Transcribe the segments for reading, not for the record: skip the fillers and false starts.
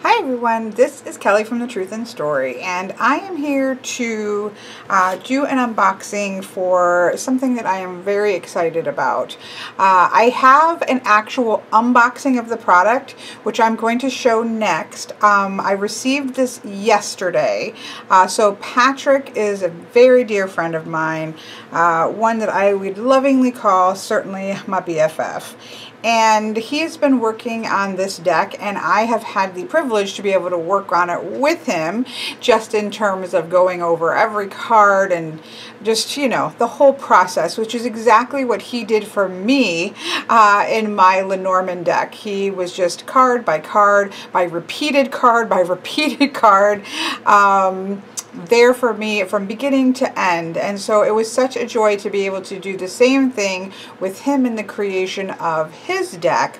Hi everyone, this is Kelly from The Truth and Story, and I am here to do an unboxing for something that I am very excited about. I have an actual unboxing of the product, which I'm going to show next. I received this yesterday. So Patrick is a very dear friend of mine, one that I would lovingly call certainly my BFF. And he's been working on this deck, and I have had the privilege to be able to work on it with him, just in terms of going over every card and just, you know, the whole process, which is exactly what he did for me in my Lenormand deck. He was just card by card, by repeated card, by repeated card, there for me from beginning to end. And so it was such a joy to be able to do the same thing with him in the creation of his deck,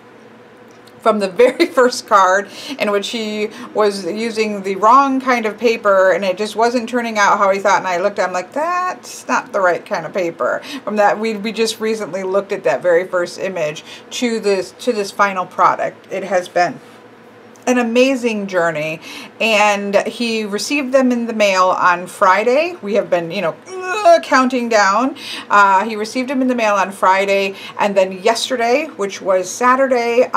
from the very first card, in which he was using the wrong kind of paper and it just wasn't turning out how he thought, and I looked at him like, that's not the right kind of paper. From that, we just recently looked at that very first image to this final product. It has been an amazing journey, and he received them in the mail on Friday. We have been, you know, counting down. He received them in the mail on Friday, and then yesterday, which was Saturday,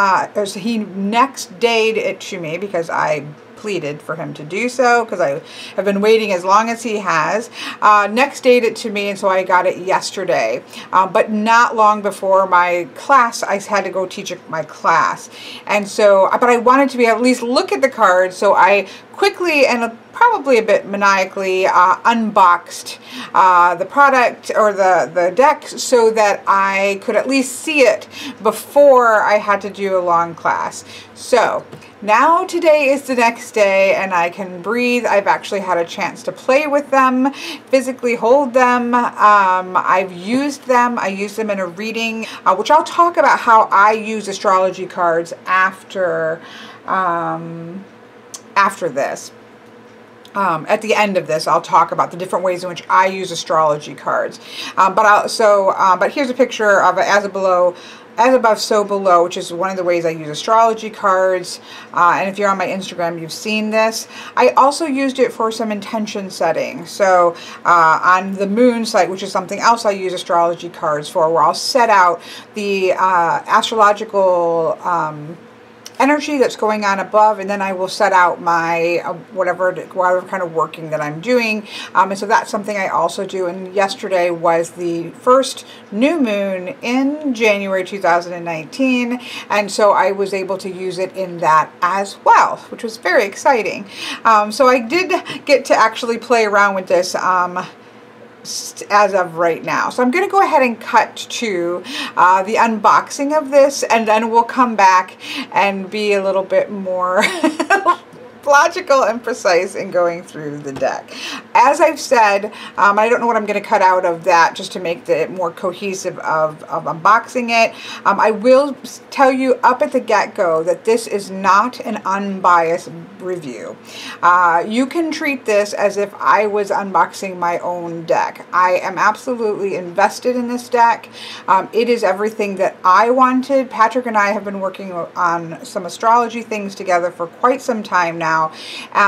he next dayed it to me because I pleaded for him to do so, because I have been waiting as long as he has. Next date it to me, and so I got it yesterday. But not long before my class, I had to go teach my class. And so, but I wanted to be at least look at the cards, so I quickly and probably a bit maniacally unboxed the product, or the deck, so that I could at least see it before I had to do a long class. So now today is the next day, and I can breathe. I've actually had a chance to play with them, physically hold them. I've used them. I used them in a reading, which I'll talk about how I use astrology cards after this. At the end of this, I'll talk about the different ways in which I use astrology cards. But here's a picture of it, as above, so below, which is one of the ways I use astrology cards. And if you're on my Instagram, you've seen this. I also used it for some intention setting. So on the moon site, which is something else I use astrology cards for, where I'll set out the astrological energy that's going on above, and then I will set out my whatever kind of working that I'm doing. And so that's something I also do. And yesterday was the first new moon in January 2019, and so I was able to use it in that as well, which was very exciting. So I did get to actually play around with this as of right now. So I'm going to go ahead and cut to the unboxing of this, and then we'll come back and be a little bit more logical and precise in going through the deck. As I've said, I don't know what I'm going to cut out of that just to make it more cohesive of unboxing it. I will tell you up at the get-go that this is not an unbiased review. You can treat this as if I was unboxing my own deck. I am absolutely invested in this deck. It is everything that I wanted. Patrick and I have been working on some astrology things together for quite some time now.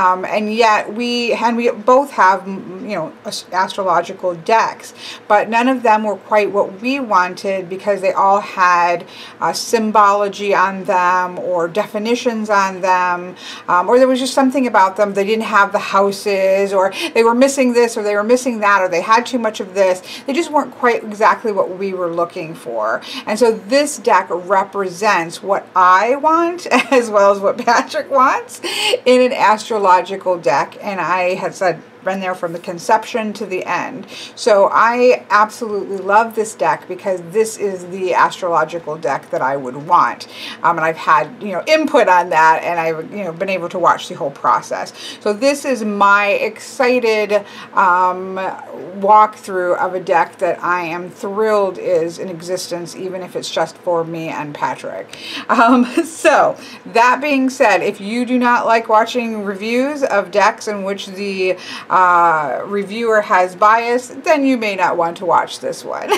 And yet we both have, you know, astrological decks, but none of them were quite what we wanted, because they all had symbology on them, or definitions on them, or there was just something about them. They didn't have the houses, or they were missing this, or they were missing that, or they had too much of this. They just weren't quite exactly what we were looking for. And so this deck represents what I want, as well as what Patrick wants, in an astrological deck. And I had been there from the conception to the end. So I absolutely love this deck, because this is the astrological deck that I would want. And I've had, you know, input on that, and I've, you know, been able to watch the whole process. So this is my excited walkthrough of a deck that I am thrilled is in existence, even if it's just for me and Patrick. So that being said, if you do not like watching reviews of decks in which the reviewer has bias, then you may not want to watch this one.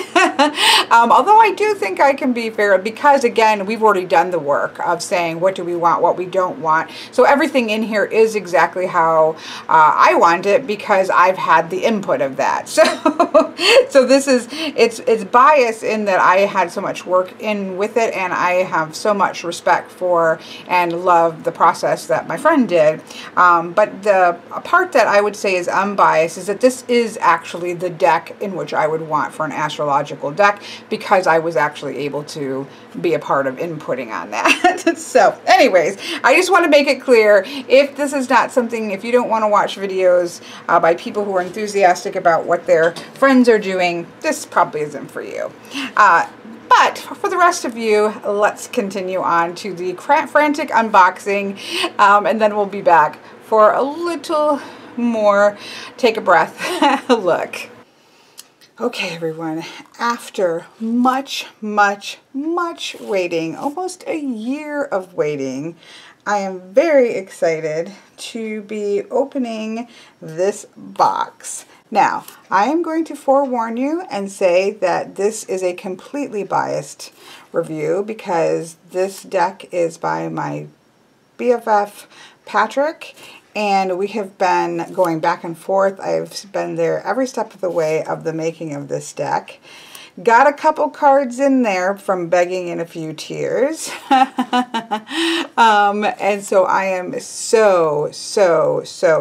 Although I do think I can be fair, because again, we've already done the work of saying what do we want, what we don't want. So everything in here is exactly how I want it, because I've had the input of that. So this is, it's bias in that I had so much work in with it, and I have so much respect for and love the process that my friend did. But the part that I would say is unbiased is that this is actually the deck in which I would want for an astrological deck, because I was actually able to be a part of inputting on that. So anyways, I just want to make it clear, if this is not something, if you don't want to watch videos by people who are enthusiastic about what their friends are doing, this probably isn't for you. But for the rest of you, let's continue on to the frantic unboxing, and then we'll be back for a little more take a breath look. Okay, everyone, after much waiting, almost a year of waiting, I am very excited to be opening this box. Now, I am going to forewarn you and say that this is a completely biased review, because this deck is by my BFF, Patrick, and we have been going back and forth. I've been there every step of the way of the making of this deck. Got a couple cards in there from begging in a few tears. And so I am so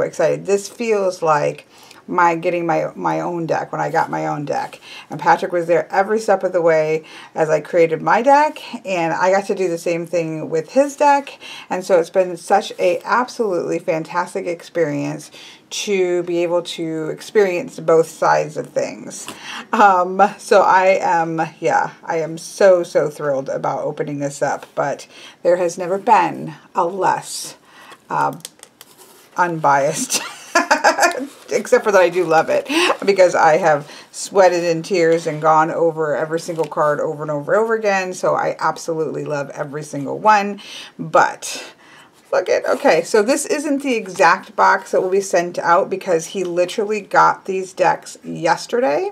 excited. This feels like getting my own deck, when I got my own deck. And Patrick was there every step of the way as I created my deck, and I got to do the same thing with his deck. And so it's been such a absolutely fantastic experience to be able to experience both sides of things. So I am so thrilled about opening this up, but there has never been a less unbiased except for that I do love it, because I have sweated in tears and gone over every single card over and over again. So I absolutely love every single one. But look at, okay, so this isn't the exact box that will be sent out, because he literally got these decks yesterday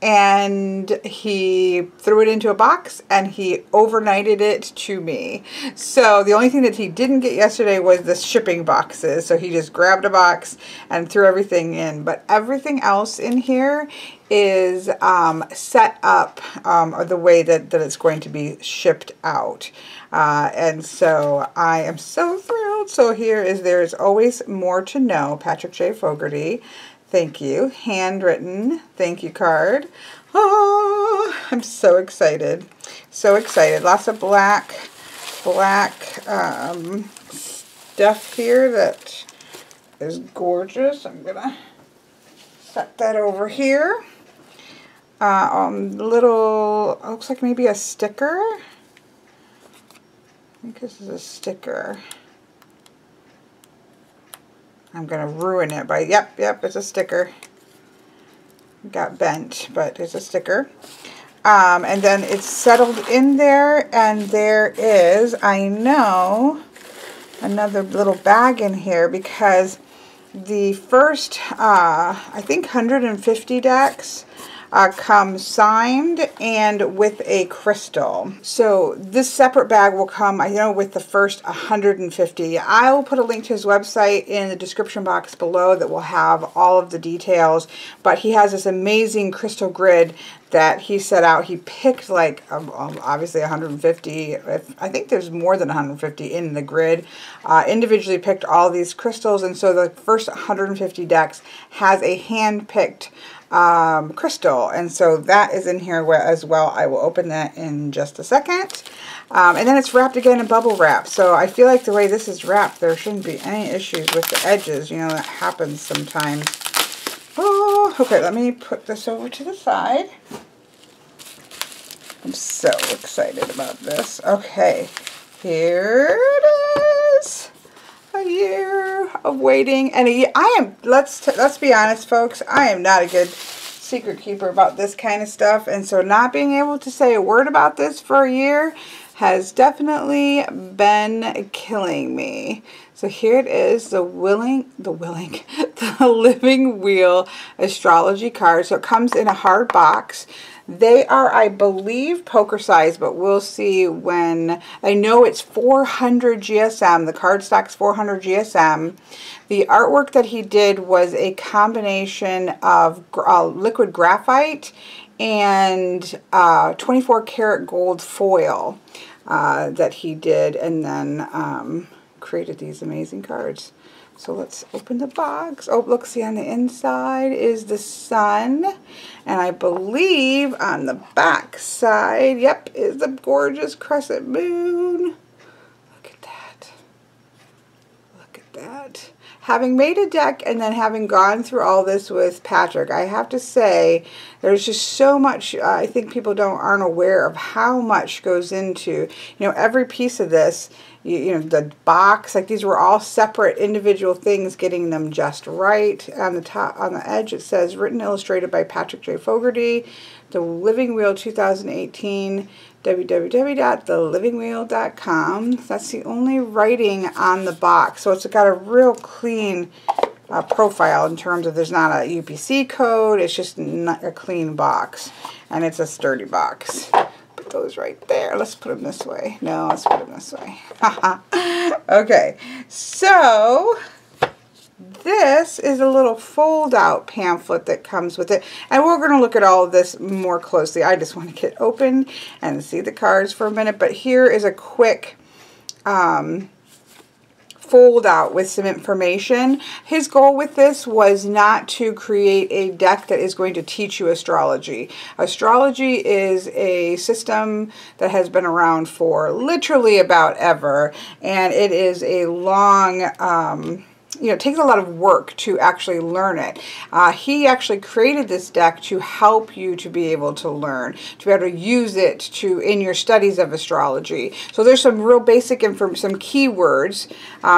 and he threw it into a box and he overnighted it to me. So the only thing that he didn't get yesterday was the shipping boxes. So he just grabbed a box and threw everything in. But everything else in here is set up the way that it's going to be shipped out. And so I am so thrilled. So there's always more to know. Patrick J. Fogarty. Thank you. Handwritten thank you card. Oh, I'm so excited. So excited. Lots of black stuff here that is gorgeous. I'm going to set that over here. Little, looks like maybe a sticker. I think this is a sticker. I'm going to ruin it by, yep, it's a sticker. Got bent, but it's a sticker. And then it's settled in there, and there is, I know, another little bag in here, because the first, I think 150 decks come signed and with a crystal. So this separate bag will come, I know, with the first 150. I will put a link to his website in the description box below that will have all of the details. But he has this amazing crystal grid that he set out. He picked like obviously 150. I think there's more than 150 in the grid. Individually picked all these crystals, and so the first 150 decks has a hand-picked crystal, and so that is in here as well. I will open that in just a second. And then it's wrapped again in bubble wrap. So I feel like the way this is wrapped, there shouldn't be any issues with the edges. You know, that happens sometimes. Oh, okay, let me put this over to the side. I'm so excited about this. Okay, here it is. A year of waiting, and let's be honest, folks, I am not a good secret keeper about this kind of stuff, and so not being able to say a word about this for a year has definitely been killing me. So here it is, the the Living Wheel astrology card. So it comes in a hard box. They are, I believe, poker size, but we'll see when. I know it's 400 GSM. The cardstock's 400 GSM. The artwork that he did was a combination of liquid graphite and 24 karat gold foil that he did, and then created these amazing cards. So let's open the box. Oh, look, see on the inside is the sun. And I believe on the back side, yep, is the gorgeous crescent moon. Look at that. Look at that. Having made a deck and then having gone through all this with Patrick, I have to say there's just so much. I think people aren't aware of how much goes into, every piece of this. The box, like these were all separate individual things, getting them just right. On the top, on the edge, it says written, illustrated by Patrick J. Fogarty, The Living Wheel 2018, www.thelivingwheel.com. That's the only writing on the box. So it's got a real clean profile in terms of there's not a UPC code. It's just a clean box. And it's a sturdy box. Put those right there. Let's put them this way. No, let's put them this way. Okay. So this is a little fold-out pamphlet that comes with it. And we're going to look at all of this more closely. I just want to get open and see the cards for a minute. But here is a quick fold out with some information. His goal with this was not to create a deck that is going to teach you astrology. Astrology is a system that has been around for literally about ever, and it is a long it takes a lot of work to actually learn it. He actually created this deck to help you to be able to learn, to be able to use it in your studies of astrology. So there's some real basic some keywords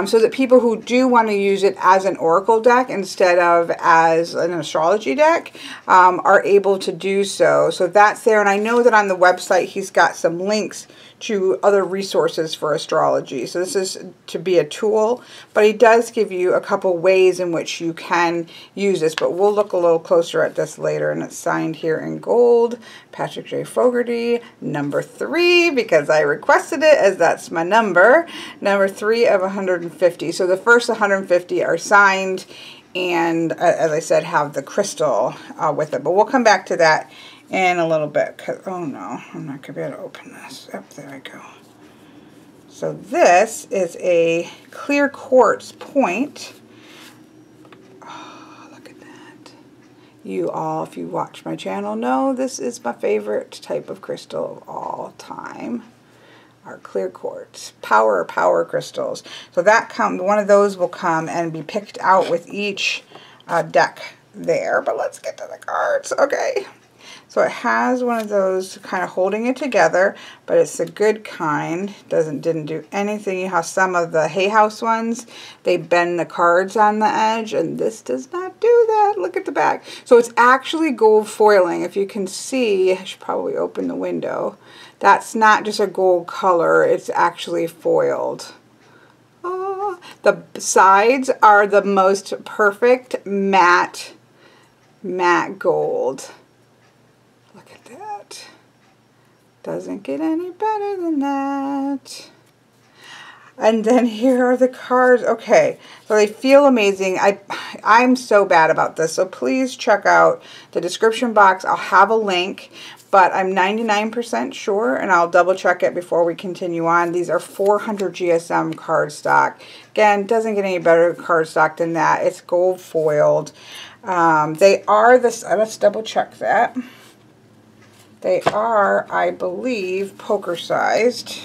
so that people who do want to use it as an oracle deck instead of as an astrology deck are able to do so. So that's there, and I know that on the website he's got some links to other resources for astrology. So this is to be a tool, but he does give you a couple ways in which you can use this, but we'll look a little closer at this later. And it's signed here in gold, Patrick J. Fogarty, number 3, because I requested it, as that's my number 3 of 150. So the first 150 are signed, and as I said, have the crystal with it, but we'll come back to that in a little bit, because, oh no, I'm not going to be able to open this. Yep, there I go. So this is a clear quartz point. Oh, look at that. You all, if you watch my channel, know this is my favorite type of crystal of all time. Our clear quartz. Power crystals. So that one of those will come and be picked out with each deck there. But let's get to the cards. Okay. So it has one of those kind of holding it together, but it's a good kind. Didn't do anything. You know how some of the Hay House ones, they bend the cards on the edge, and this does not do that. Look at the back. So it's actually gold foiling. If you can see, I should probably open the window. That's not just a gold color, it's actually foiled. Oh, the sides are the most perfect matte gold. Doesn't get any better than that. And then here are the cards. Okay, so they feel amazing. I'm so bad about this, so please check out the description box. I'll have a link, but I'm 99% sure, and I'll double check it before we continue on. These are 400 GSM cardstock. Again, doesn't get any better cardstock than that. It's gold foiled. They are this. Let's double check that. They are, I believe, poker sized.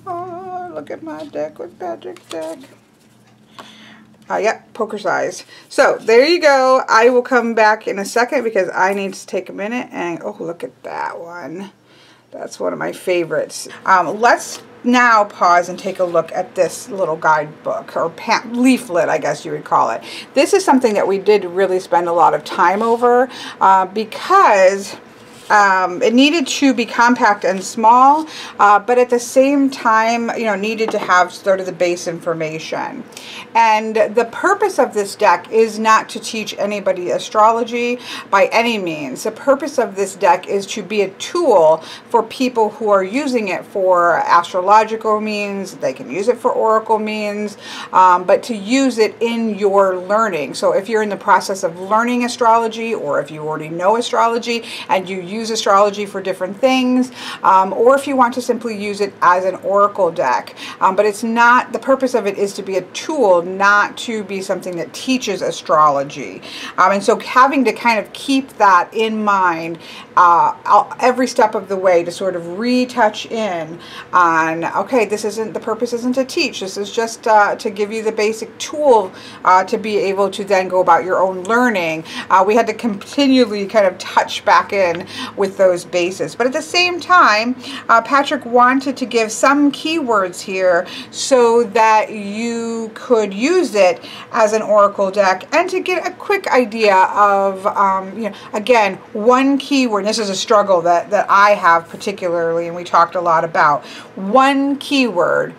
Oh, look at my deck with Patrick's deck. Yep, poker sized. So there you go. I will come back in a second because I need to take a minute and, oh, look at that one. That's one of my favorites. Let's now pause and take a look at this little guidebook, or leaflet, I guess you would call it. This is something that we did really spend a lot of time over because it needed to be compact and small, but at the same time, you know, needed to have sort of the base information. And the purpose of this deck is not to teach anybody astrology by any means. The purpose of this deck is to be a tool for people who are using it for astrological means. They can use it for oracle means, but to use it in your learning. So if you're in the process of learning astrology, or if you already know astrology and you use astrology for different things, or if you want to simply use it as an oracle deck. But it's not, the purpose of it is to be a tool, not to be something that teaches astrology. And so having to kind of keep that in mind every step of the way, to sort of retouch in on, okay, this isn't, the purpose isn't to teach, this is just to give you the basic tool to be able to then go about your own learning. We had to continually kind of touch back in with those bases. But at the same time, Patrick wanted to give some keywords here so that you could use it as an oracle deck, and to get a quick idea of, you know, again, one keyword. This is a struggle that I have particularly, and we talked a lot about. One keyword,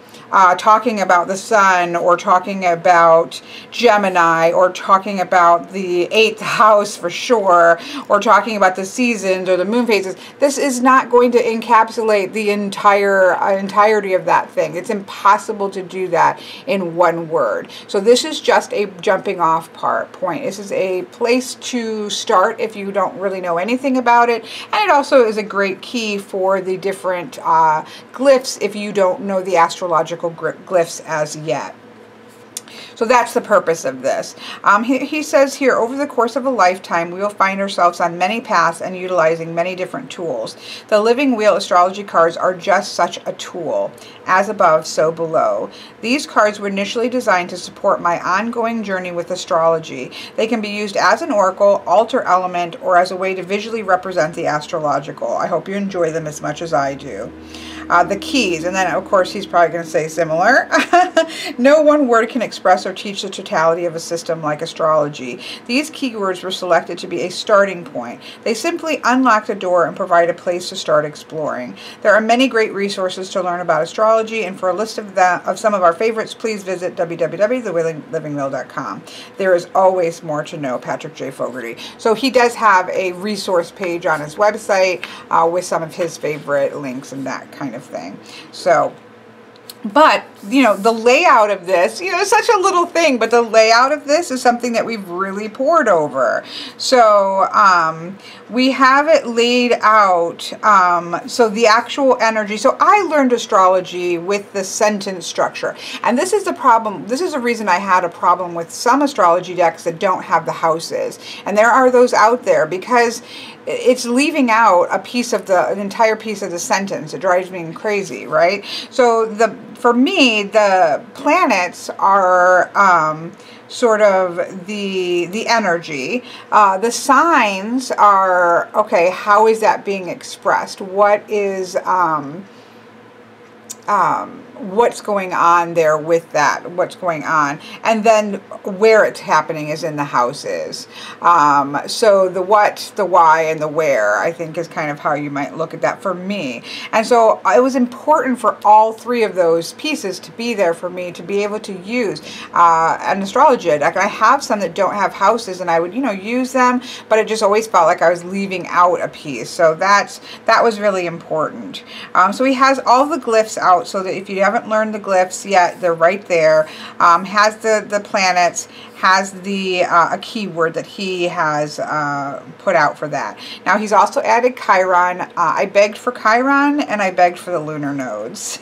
talking about the sun, or talking about Gemini, or talking about the 8th house for sure, or talking about the seasons or the moon phases. This is not going to encapsulate the entirety of that thing. It's impossible to do that in one word. So this is just a jumping off point. This is a place to start if you don't really know anything about it, and it also is a great key for the different glyphs if you don't know the astrological glyphs as yet. So that's the purpose of this. He says here, over the course of a lifetime, we will find ourselves on many paths and utilizing many different tools. The Living Wheel astrology cards are just such a tool. As above, so below. These cards were initially designed to support my ongoing journey with astrology. They can be used as an oracle, altar element, or as a way to visually represent the astrological. I hope you enjoy them as much as I do. The keys, and then of course he's probably going to say similar. No one word can express or teach the totality of a system like astrology. These keywords were selected to be a starting point. They simply unlock the door and provide a place to start exploring. There are many great resources to learn about astrology, and for a list of some of our favorites, please visit www.thelivingwheel.com. There is always more to know. Patrick J. Fogarty. So he does have a resource page on his website with some of his favorite links and that kind of thing. So, but, you know, the layout of this, you know, it's such a little thing, but the layout of this is something that we've really poured over. So, we have it laid out, so the actual energy. So I learned astrology with the sentence structure. And this is the problem. This is the reason I had a problem with some astrology decks that don't have the houses. And there are those out there, because it's leaving out a piece of an entire piece of the sentence. It drives me crazy, right? So for me, the planets are sort of the energy. The signs are, okay, how is that being expressed? What is what's going on there with that, what's going on, and then where it's happening is in the houses. So the what, the why, and the where, I think, is kind of how you might look at that for me. And so it was important for all three of those pieces to be there for me to be able to use an astrology deck. I have some that don't have houses, and I would, you know, use them, but it just always felt like I was leaving out a piece. So that was really important. So he has all the glyphs out, so that if you haven't learned the glyphs yet, they're right there. Has the planets, has the a keyword that he has put out for that. Now he's also added Chiron. I begged for Chiron, and I begged for the Lunar Nodes,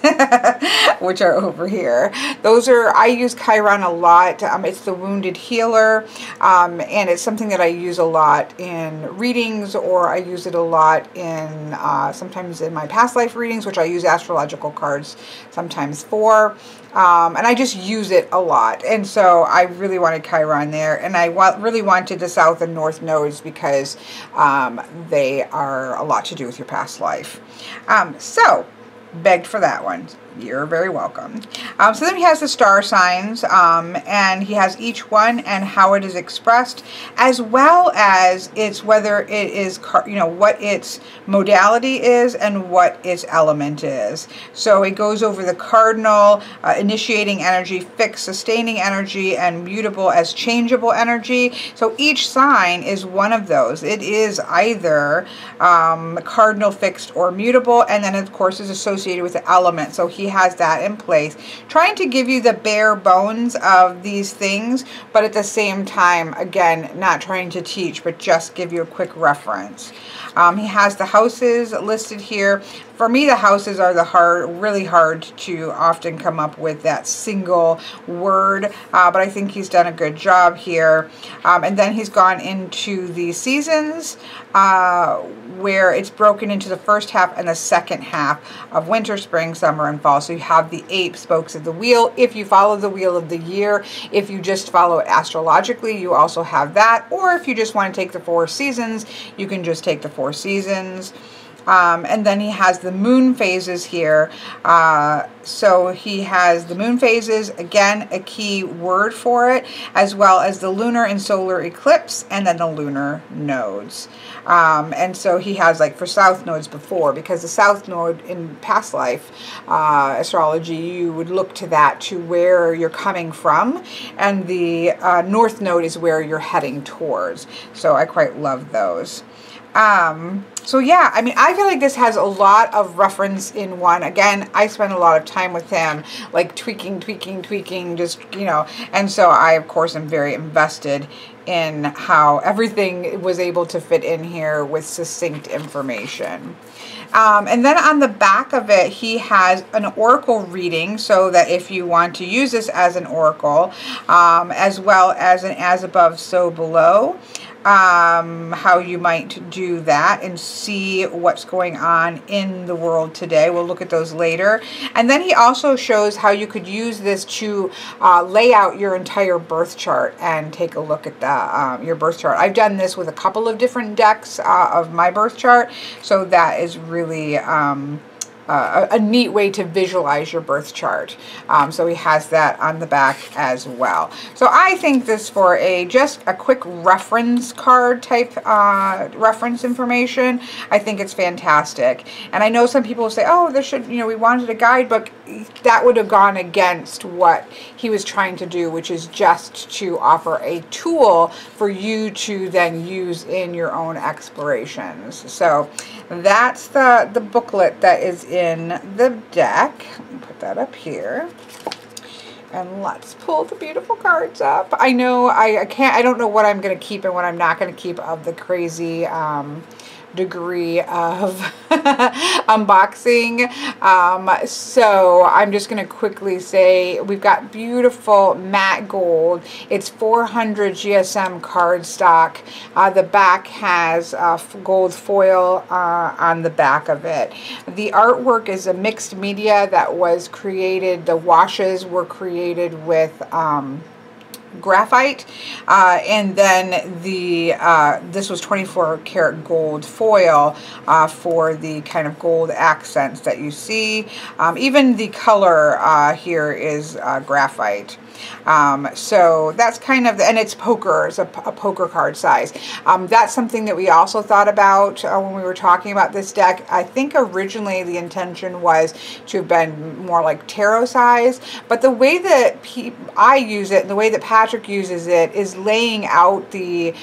which are over here. Those are, I use Chiron a lot. It's the wounded healer, and it's something that I use a lot in readings, or I use it a lot in sometimes in my past life readings, which I use astrological cards sometimes for. And I just use it a lot. And so I really wanted Chiron there. And I really wanted the South and North Nodes, because they are a lot to do with your past life. So begged for that one. You're very welcome. So then he has the star signs, and he has each one and how it is expressed, as well as it's whether it is, you know, what its modality is and what its element is. So it goes over the cardinal, initiating energy, fixed, sustaining energy, and mutable as changeable energy. So each sign is one of those. It is either cardinal, fixed, or mutable, and then of course is associated with the element. So he has that in place, trying to give you the bare bones of these things, but at the same time, again, not trying to teach, but just give you a quick reference. He has the houses listed here. For me, the houses are really hard to often come up with that single word, but I think he's done a good job here. And then he's gone into the seasons, where it's broken into the first half and the second half of winter, spring, summer, and fall. So you have the 8 spokes of the wheel. If you follow the wheel of the year, if you just follow it astrologically, you also have that. Or if you just want to take the 4 seasons, you can just take the 4 seasons. And then he has the moon phases here. So he has the moon phases, again, a key word for it, as well as the lunar and solar eclipse, and then the lunar nodes. And so he has, like, for south nodes before, because the south node in past life astrology, you would look to that to where you're coming from, and the north node is where you're heading towards. So I quite love those. So yeah, I mean, I feel like this has a lot of reference in one. Again, I spent a lot of time with him, like tweaking, just, you know, and so I, of course, am very invested in how everything was able to fit in here with succinct information. And then on the back of it, he has an oracle reading, so that if you want to use this as an oracle, as well as an as above, so below, how you might do that and see what's going on in the world today. We'll look at those later. And then he also shows how you could use this to lay out your entire birth chart and take a look at the, your birth chart. I've done this with a couple of different decks of my birth chart, so that is really a neat way to visualize your birth chart. So he has that on the back as well. So I think this, for just a quick reference card type reference information, I think it's fantastic. And I know some people will say, oh, this should, you know, we wanted a guidebook. That would have gone against what he was trying to do, which is just to offer a tool for you to then use in your own explorations. So that's the booklet that is in the deck. Let me put that up here. And let's pull the beautiful cards up. I know I don't know what I'm going to keep and what I'm not going to keep of the crazy degree of unboxing. So I'm just going to quickly say we've got beautiful matte gold. It's 400 GSM cardstock. The back has gold foil on the back of it. The artwork is a mixed media that was created. The washes were created with graphite, and then this was 24 karat gold foil for the kind of gold accents that you see. Even the color here is graphite. So that's kind of, and it's poker, it's a poker card size. That's something that we also thought about when we were talking about this deck. I think originally the intention was to have been more like tarot size, but the way that I use it, and the way that Patrick uses it, is laying out the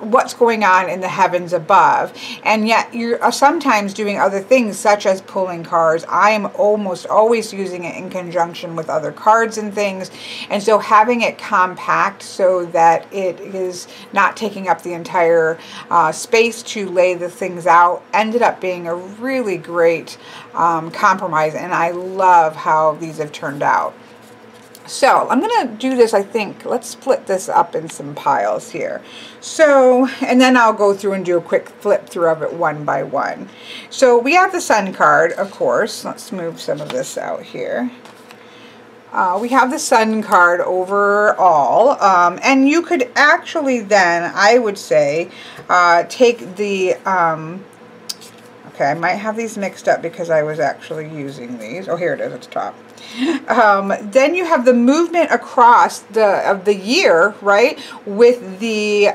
what's going on in the heavens above, and yet you're sometimes doing other things such as pulling cards. I am almost always using it in conjunction with other cards and things, and so having it compact so that it is not taking up the entire space to lay the things out ended up being a really great compromise, and I love how these have turned out. So I'm going to do this, I think, let's split this up in some piles here. So, and then I'll go through and do a quick flip through of it one by one. So we have the Sun card, of course. Let's move some of this out here. We have the Sun card overall, and you could actually then, I would say, take the, okay, Okay, I might have these mixed up because I was actually using these. Oh, here it is at the top. Then you have the movement across the year, right? With the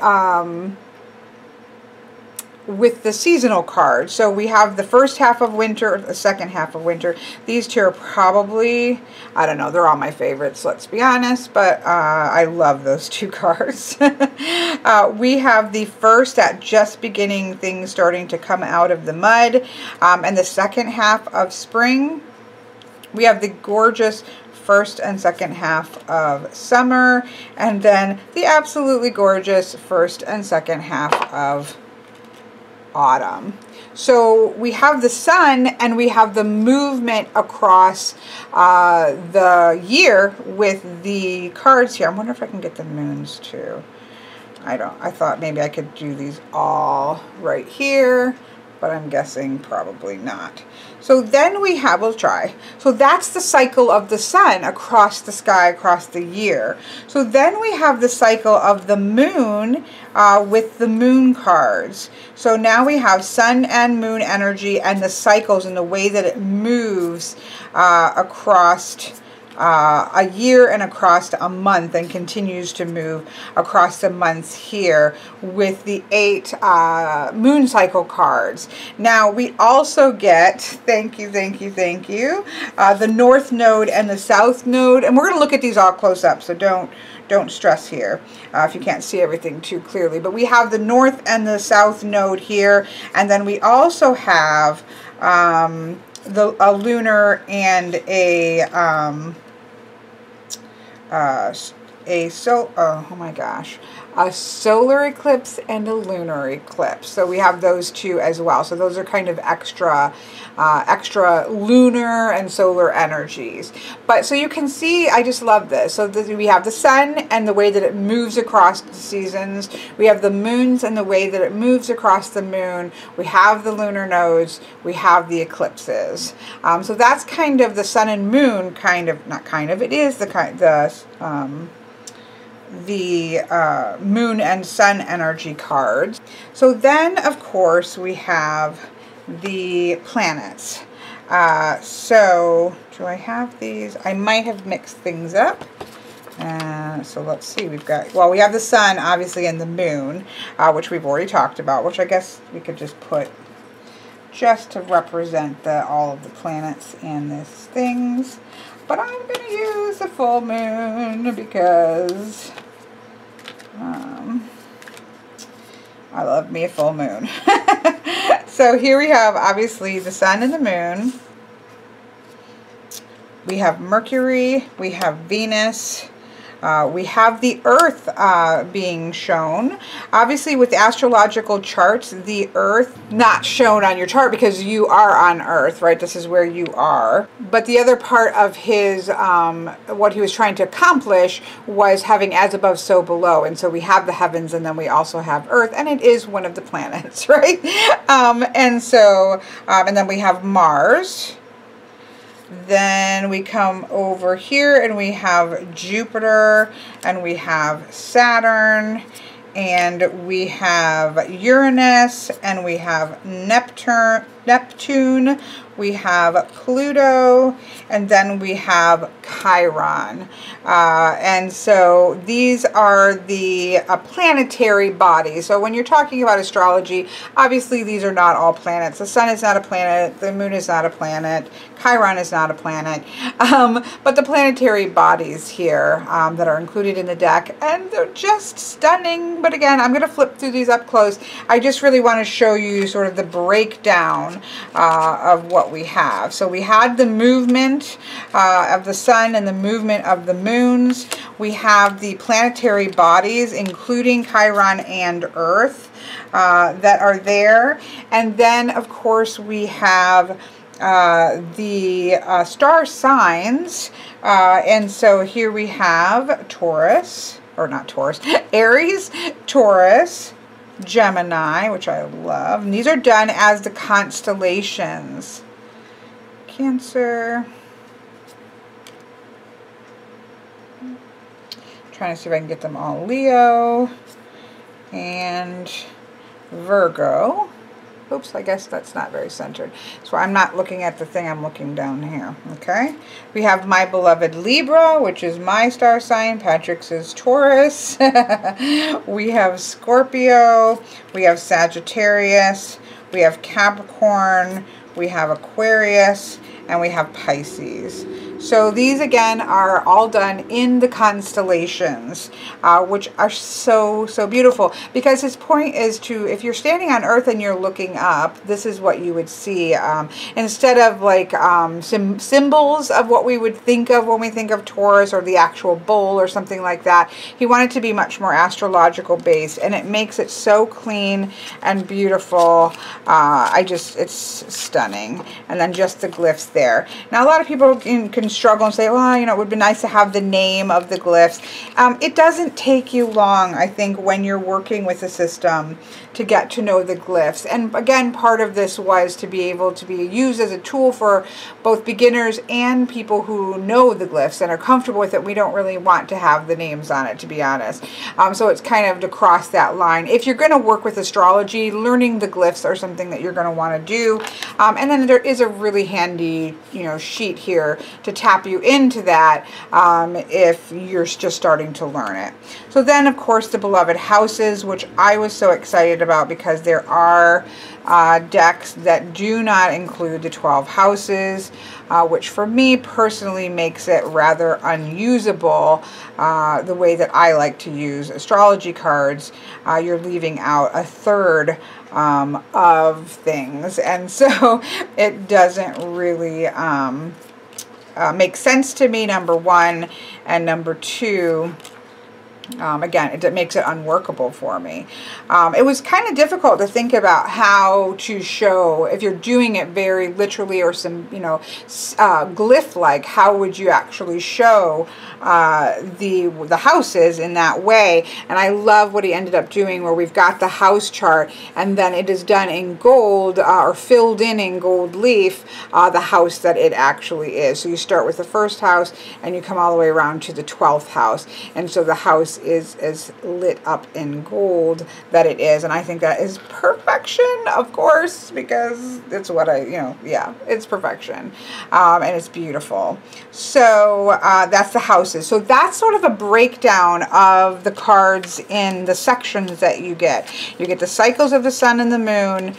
seasonal cards. So we have the first half of winter, the second half of winter. These two are probably, I don't know, they're all my favorites, let's be honest, but I love those two cards. We have the first at just beginning, things starting to come out of the mud, and the second half of spring. We have the gorgeous first and second half of summer, and then the absolutely gorgeous first and second half of autumn. So we have the sun and we have the movement across the year with the cards here. I wonder if I can get the moons too. I thought maybe I could do these all right here, but I'm guessing probably not. So then we have, we'll try. So that's the cycle of the sun across the sky, across the year. So then we have the cycle of the moon with the moon cards. So now we have sun and moon energy and the cycles and the way that it moves across a year and across a month, and continues to move across the months here with the 8 moon cycle cards. Now we also get, thank you, the North Node and the South Node, and we're going to look at these all close up, so don't stress here if you can't see everything too clearly. But we have the North and the South Node here, and then we also have a lunar and a solar eclipse and a lunar eclipse. So we have those two as well. So those are kind of extra lunar and solar energies. But so you can see, I just love this. So we have the sun and the way that it moves across the seasons. We have the moons and the way that it moves across the moon. We have the lunar nodes. We have the eclipses. So that's kind of the sun and moon, it is the moon and sun energy cards. So then, of course, we have the planets. So do I have these? I might have mixed things up. So let's see. We have the sun, obviously, and the moon, which we've already talked about, which I guess we could just put just to represent all of the planets and these things. But I'm going to use the full moon because I love me a full moon. So here we have, obviously, the sun and the moon. We have Mercury. We have Venus. We have the Earth being shown. Obviously, with the astrological charts, the Earth not shown on your chart because you are on Earth, right? This is where you are. But the other part of his, what he was trying to accomplish was having as above, so below. And so we have the heavens, and then we also have Earth, and it is one of the planets, right? And then we have Mars. Then we come over here and we have Jupiter, and we have Saturn, and we have Uranus, and we have Neptune, we have Pluto, and then we have Chiron. And so these are the planetary bodies. So when you're talking about astrology, obviously these are not all planets. The sun is not a planet, the moon is not a planet, Chiron is not a planet, but the planetary bodies here that are included in the deck, and they're just stunning. But again, I'm going to flip through these up close. I just really want to show you sort of the breakdown of what we have. So we had the movement of the sun and the movement of the moons. We have the planetary bodies, including Chiron and Earth, that are there. And then, of course, we have the star signs. And so here we have Taurus, or not Taurus, Aries, Taurus, Gemini, which I love. And these are done as the constellations. Cancer. Trying to see if I can get them all. Leo and Virgo. Oops, I guess that's not very centered. So I'm not looking at the thing, I'm looking down here, okay? We have my beloved Libra, which is my star sign. Patrick's is Taurus. We have Scorpio. We have Sagittarius. We have Capricorn. We have Aquarius. And we have Pisces. So these again are all done in the constellations, which are so beautiful, because his point is to, if you're standing on Earth and you're looking up, this is what you would see, instead of like symbols of what we would think of when we think of Taurus or the actual bull or something like that. He wanted to be much more astrological based, and it makes it so clean and beautiful. It's stunning. And then just the glyphs there. Now a lot of people can struggle and say, well, you know, it would be nice to have the name of the glyphs. It doesn't take you long, I think, when you're working with the system to get to know the glyphs. And again, part of this was to be able to be used as a tool for both beginners and people who know the glyphs and are comfortable with it. We don't really want to have the names on it, to be honest. So it's kind of to cross that line. If you're going to work with astrology, learning the glyphs are something that you're going to want to do. And then there is a really handy, you know, sheet here to tap you into that if you're just starting to learn it. So then, of course, the beloved houses, which I was so excited about because there are decks that do not include the 12 houses, which for me personally makes it rather unusable the way that I like to use astrology cards. You're leaving out a third of things, and so it doesn't really make sense to me, number one, and number two, again, it makes it unworkable for me. It was kind of difficult to think about how to show, if you're doing it very literally or some, you know, glyph-like, how would you actually show the houses in that way? And I love what he ended up doing, where we've got the house chart and then it is done in gold or filled in gold leaf, the house that it actually is. So you start with the first house and you come all the way around to the 12th house. And so the house is as lit up in gold that it is, and I think that is perfection, of course, because it's what it's perfection, and it's beautiful. So that's the houses. So that's sort of a breakdown of the cards in the sections that you get. You get the cycles of the sun and the moon,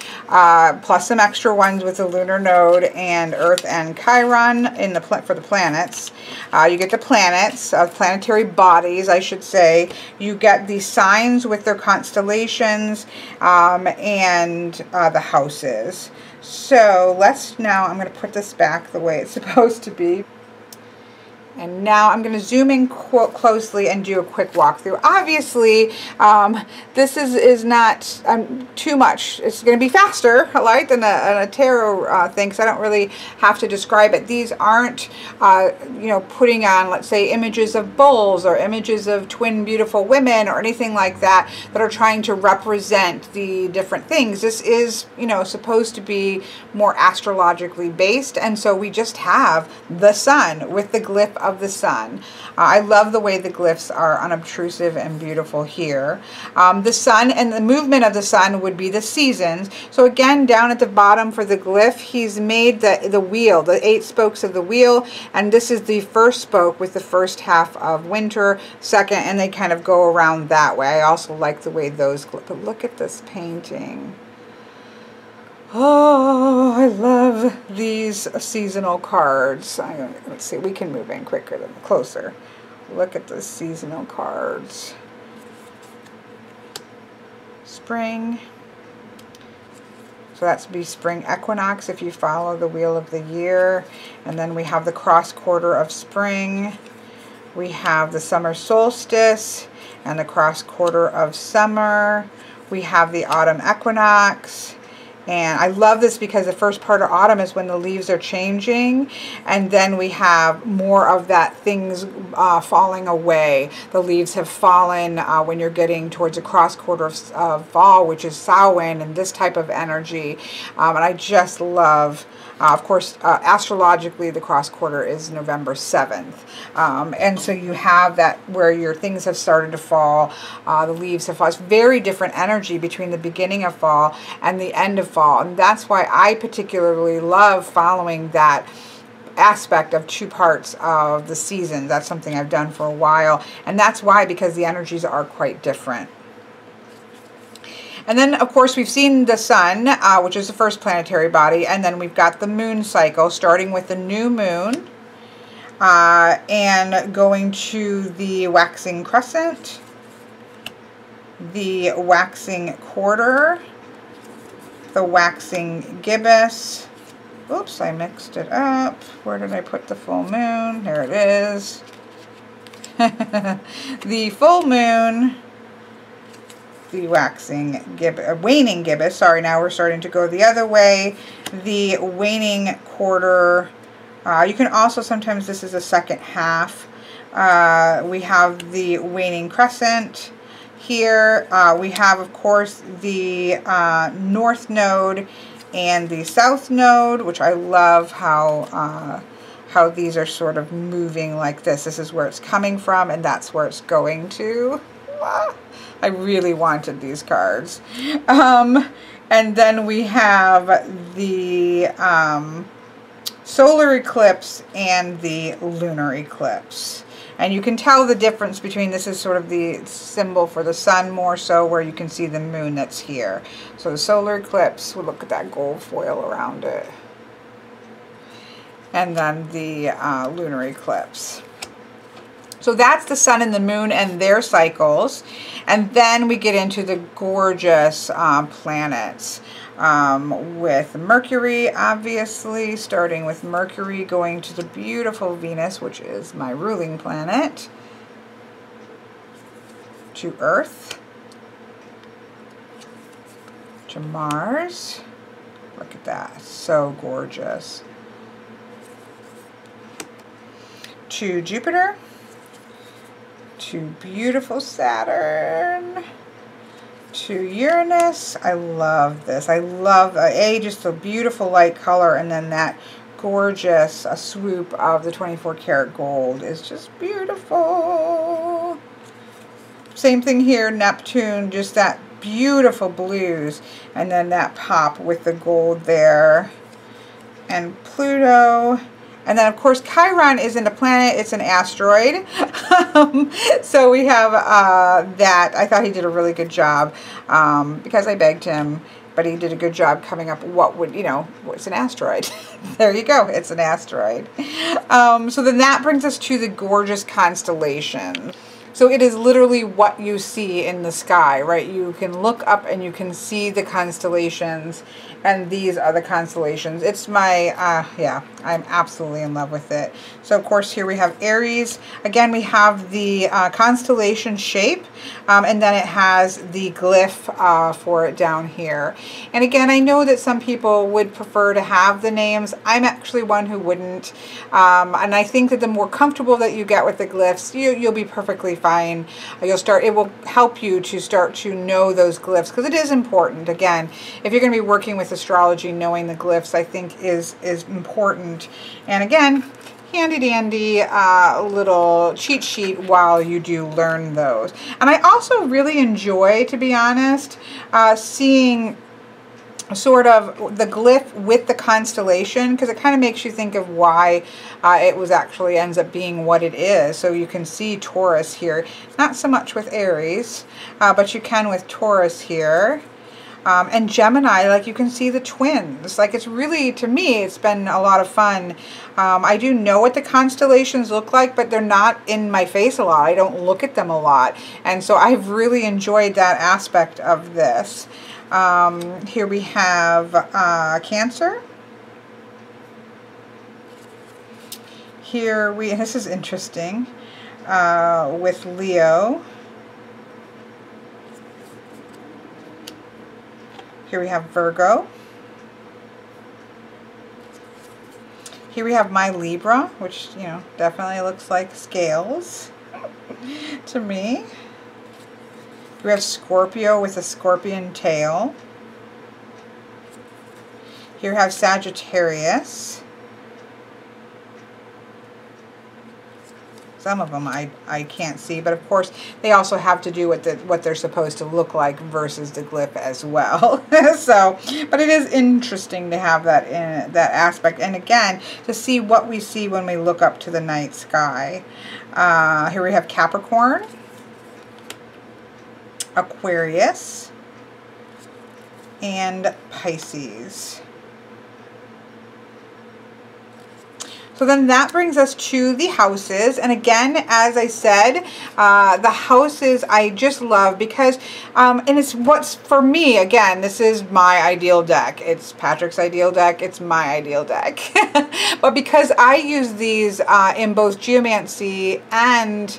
plus some extra ones with the lunar node and Earth and Chiron in the for the planets. You get the planets, planetary bodies, I should say. You get the signs with their constellations and the houses. So I'm going to put this back the way it's supposed to be. And now I'm going to zoom in closely and do a quick walkthrough. Obviously, this is not too much. It's going to be faster, right, than a tarot thing, because I don't really have to describe it. These aren't, putting on, let's say, images of bulls or images of twin beautiful women or anything like that that are trying to represent the different things. This is, supposed to be more astrologically based, and so we just have the sun with the glyph of the sun. I love the way the glyphs are unobtrusive and beautiful here. The sun and the movement of the sun would be the seasons. So again, down at the bottom for the glyph, he's made the wheel, the 8 spokes of the wheel, and this is the first spoke with the first half of winter, second, and they kind of go around that way. I also like the way those but look at this painting. Oh, I love these seasonal cards. Let's see, we can move in quicker than closer. Look at the seasonal cards. Spring. So that's be spring equinox if you follow the wheel of the year. And then we have the cross quarter of spring. We have the summer solstice and the cross quarter of summer. We have the autumn equinox. And I love this because the first part of autumn is when the leaves are changing, and then we have more of that things falling away. The leaves have fallen when you're getting towards a cross quarter of fall, which is Samhain, and this type of energy. And I just love Of course, astrologically, the cross quarter is November 7th. And so you have that where your things have started to fall, the leaves have fallen. It's very different energy between the beginning of fall and the end of fall. And that's why I particularly love following that aspect of 2 parts of the season. That's something I've done for a while. And that's why, because the energies are quite different. And then, of course, we've seen the sun, which is the first planetary body, and then we've got the moon cycle, starting with the new moon, and going to the waxing crescent, the waxing quarter, the waxing gibbous. Oops, I mixed it up. Where did I put the full moon? There it is. The full moon, the waxing gibbous, waning gibbous. Sorry, now we're starting to go the other way. The waning quarter. You can also, sometimes this is a second half. We have the waning crescent here. We have, of course, the north node and the south node, which I love how these are sort of moving like this. This is where it's coming from, and that's where it's going to. I really wanted these cards. And then we have the solar eclipse and the lunar eclipse. And you can tell the difference between, this is sort of the symbol for the sun more so, where you can see the moon that's here. So the solar eclipse, we'll look at that gold foil around it. And then the lunar eclipse. So that's the sun and the moon and their cycles. And then we get into the gorgeous planets. With Mercury, obviously, starting with Mercury, going to the beautiful Venus, which is my ruling planet, to Earth, to Mars. Look at that, so gorgeous. To Jupiter, to beautiful Saturn, to Uranus. I love this. I love, just a beautiful light color, and then that gorgeous swoop of the 24 karat gold is just beautiful. Same thing here, Neptune, just that beautiful blues, and then that pop with the gold there. And Pluto. And then, of course, Chiron isn't a planet, it's an asteroid. So we have that. I thought he did a really good job because I begged him, but he did a good job coming up what would, what's an asteroid? There you go, it's an asteroid. So then that brings us to the gorgeous constellation. So it is literally what you see in the sky, right? You can look up and you can see the constellations, and these are the constellations. It's my, yeah, I'm absolutely in love with it. So, of course, here we have Aries. Again, we have the constellation shape, and then it has the glyph for it down here. And again, I know that some people would prefer to have the names. I'm actually one who wouldn't. And I think that the more comfortable that you get with the glyphs, you'll be perfectly fine. It will help you to start to know those glyphs, because it is important. Again, if you're going to be working with astrology, knowing the glyphs, I think is important. And again, handy dandy little cheat sheet while you do learn those. And I also really enjoy, to be honest, seeing sort of the glyph with the constellation, because it kind of makes you think of why it was actually ends up being what it is. So you can see Taurus here, not so much with Aries, but you can with Taurus here. And Gemini, like you can see the twins. Like, it's really, to me, it's been a lot of fun. I do know what the constellations look like, but they're not in my face a lot. I don't look at them a lot. And so I've really enjoyed that aspect of this. Here we have Cancer. Here this is interesting, with Leo. Here we have Virgo. Here we have my Libra, which, definitely looks like scales to me. We have Scorpio with a scorpion tail. Here we have Sagittarius. Some of them I can't see, but of course they also have to do with what they're supposed to look like versus the glyph as well. So, but it is interesting to have that in that aspect, and again to see what we see when we look up to the night sky. Here we have Capricorn, Aquarius, and Pisces. So then that brings us to the houses. And again, as I said, the houses I just love because, and it's what's for me, again, this is my ideal deck. It's Patrick's ideal deck. It's my ideal deck. But because I use these in both geomancy and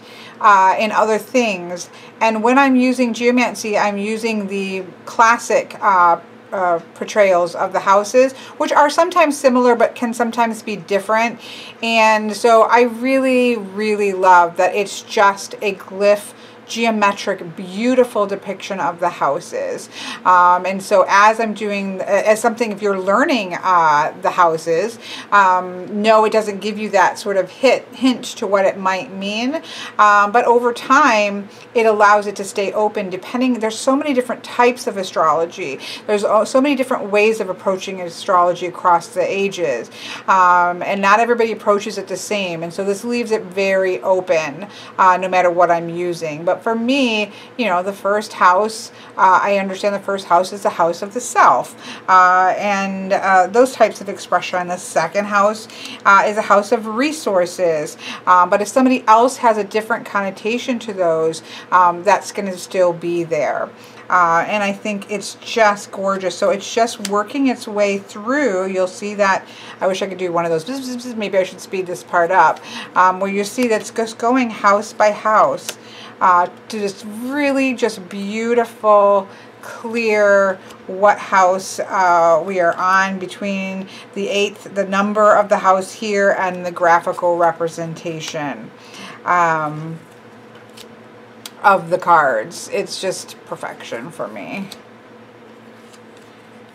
in other things, and when I'm using geomancy, I'm using the classic portrayals of the houses, which are sometimes similar but can sometimes be different. And so I really, really love that it's just a glyph, geometric, beautiful depiction of the houses. And so as I'm doing, as something, if you're learning the houses, no, it doesn't give you that sort of hint to what it might mean. But over time, it allows it to stay open depending, there's so many different types of astrology. There's so many different ways of approaching astrology across the ages. And not everybody approaches it the same. And so this leaves it very open, no matter what I'm using. But for me, you know, the first house, I understand the first house is the house of the self, and those types of expression. The second house is a house of resources, but if somebody else has a different connotation to those, that's going to still be there. And I think it's just gorgeous. So it's just working its way through. You'll see that, I wish I could do one of those, maybe I should speed this part up, where you see that's just going house by house, to just really just beautiful, clear what house we are on between the 8th, the number of the house here, and the graphical representation of the cards. It's just perfection for me.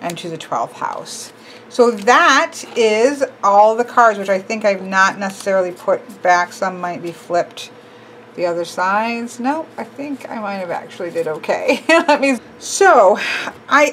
And to the 12th house. So that is all the cards, which I think I've not necessarily put back. Some might be flipped the other sides. No, I think I might have actually did okay. Let me. So I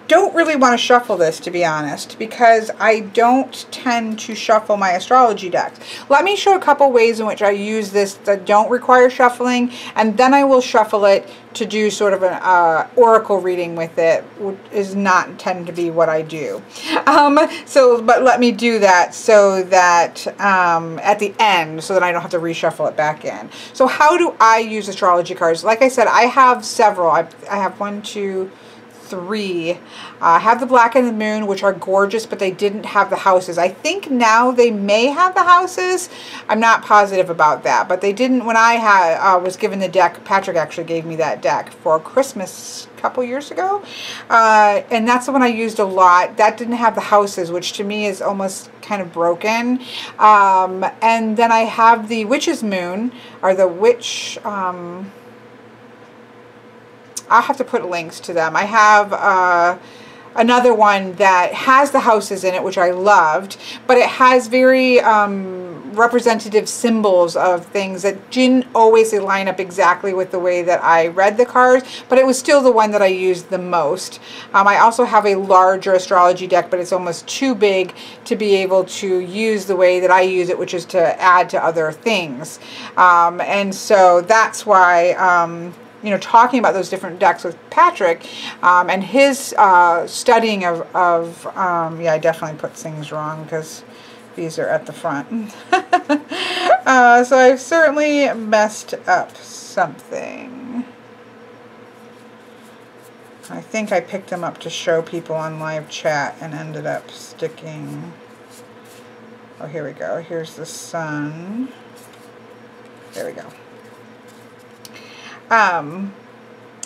don't really want to shuffle this, to be honest, because I don't tend to shuffle my astrology decks. Let me show a couple ways in which I use this that don't require shuffling, and then I will shuffle it to do sort of an oracle reading with it, which is not intended to be what I do. But let me do that so that at the end, so that I don't have to reshuffle it back in. So how do I use astrology cards? Like I said, I have several. I have 1, 2, 3. I have the Black and the Moon, which are gorgeous, but they didn't have the houses. I think now they may have the houses. I'm not positive about that, but they didn't when I was given the deck. Patrick actually gave me that deck for Christmas a couple years ago, and that's the one I used a lot. That didn't have the houses, which to me is almost kind of broken. And then I have the Witch's Moon, or the Witch. I'll have to put links to them. I have another one that has the houses in it, which I loved, but it has very representative symbols of things that didn't always line up exactly with the way that I read the cards, but it was still the one that I used the most. I also have a larger astrology deck, but it's almost too big to be able to use the way that I use it, which is to add to other things. And so that's why you know, talking about those different decks with Patrick and his studying of yeah, I definitely put things wrong because these are at the front. So I've certainly messed up something. I think I picked them up to show people on live chat and ended up sticking. Oh, here we go. Here's the sun. There we go.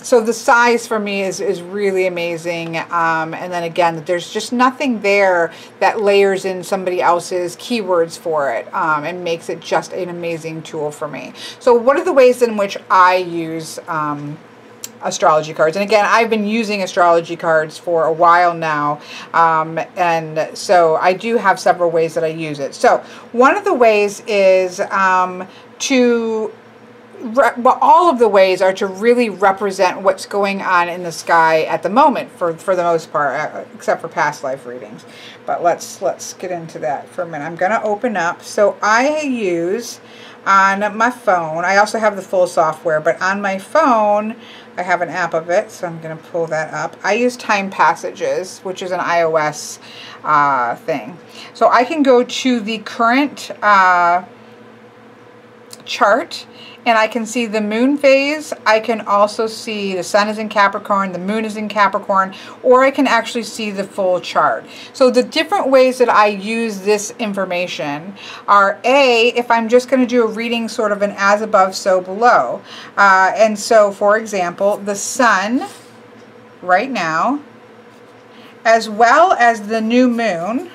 So the size for me is really amazing. And then again, there's just nothing there that layers in somebody else's keywords for it, and makes it just an amazing tool for me. So what are the ways in which I use astrology cards. And again, I've been using astrology cards for a while now, and so I do have several ways that I use it. So one of the ways is well, all of the ways are to really represent what's going on in the sky at the moment, for the most part, except for past life readings. But let's get into that for a minute. I'm going to open up. So I use on my phone, I also have the full software, but on my phone I have an app of it, so I'm going to pull that up. I use Time Passages, which is an iOS thing. So I can go to the current chart, and I can see the moon phase. I can also see the sun is in Capricorn, the moon is in Capricorn, or I can actually see the full chart. So the different ways that I use this information are, if I'm just going to do a reading sort of an as above, so below. And so, for example, the sun right now, as well as the new moon,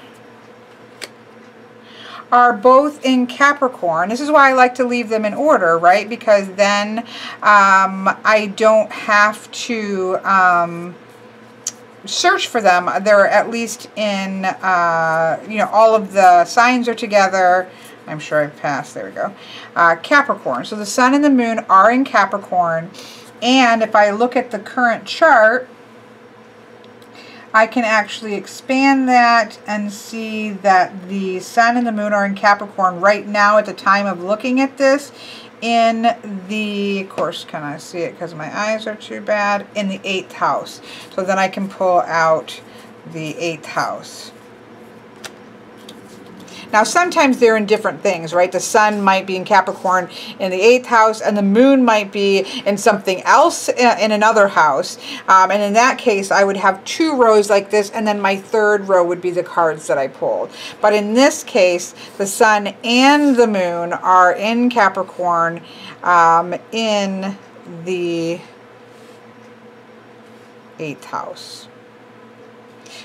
are both in Capricorn. This is why I like to leave them in order, right? Because then I don't have to search for them. They're at least in, you know, all of the signs are together. I'm sure I passed. There we go. Capricorn. So the sun and the moon are in Capricorn. And if I look at the current chart, I can actually expand that and see that the sun and the moon are in Capricorn right now at the time of looking at this, in the, of course, can I see it because my eyes are too bad, in the 8th house. So then I can pull out the 8th house. Now, sometimes they're in different things, right? The sun might be in Capricorn in the 8th house, and the moon might be in something else in another house. And in that case, I would have 2 rows like this, and then my 3rd row would be the cards that I pulled. But in this case, the sun and the moon are in Capricorn in the 8th house.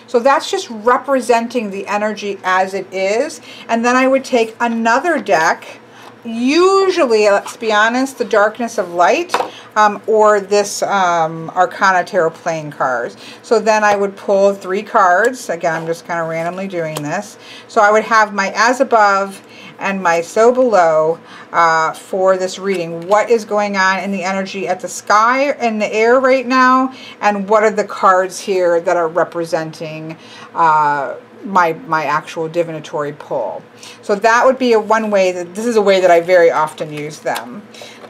So that's just representing the energy as it is. And then I would take another deck, usually, let's be honest, the Darkness of Light, or this Arcana Tarot playing cards. So then I would pull 3 cards. Again, I'm just kind of randomly doing this. So I would have my as above and my so below for this reading. What is going on in the energy at the sky and the air right now, and what are the cards here that are representing my actual divinatory pull. So that would be one way. This is a way that I very often use them.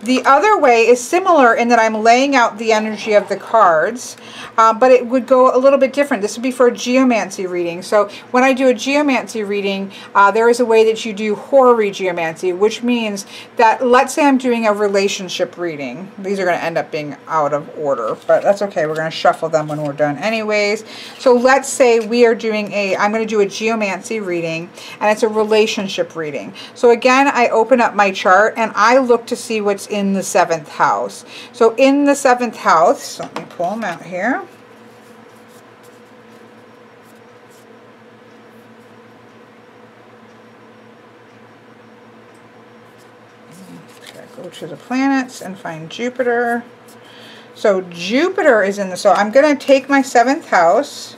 The other way is similar in that I'm laying out the energy of the cards, but it would go a little bit different. This would be for a geomancy reading. So when I do a geomancy reading, there is a way that you do horary geomancy, which means that, let's say I'm doing a relationship reading. These are going to end up being out of order, but that's okay. We're going to shuffle them when we're done anyways. So let's say we are doing I'm going to do a geomancy reading, and it's a relationship reading. So again, I open up my chart and I look to see what's in the 7th house. So in the 7th house, let me pull them out here. Okay, go to the planets and find Jupiter. So Jupiter is in the, so I'm going to take my 7th house,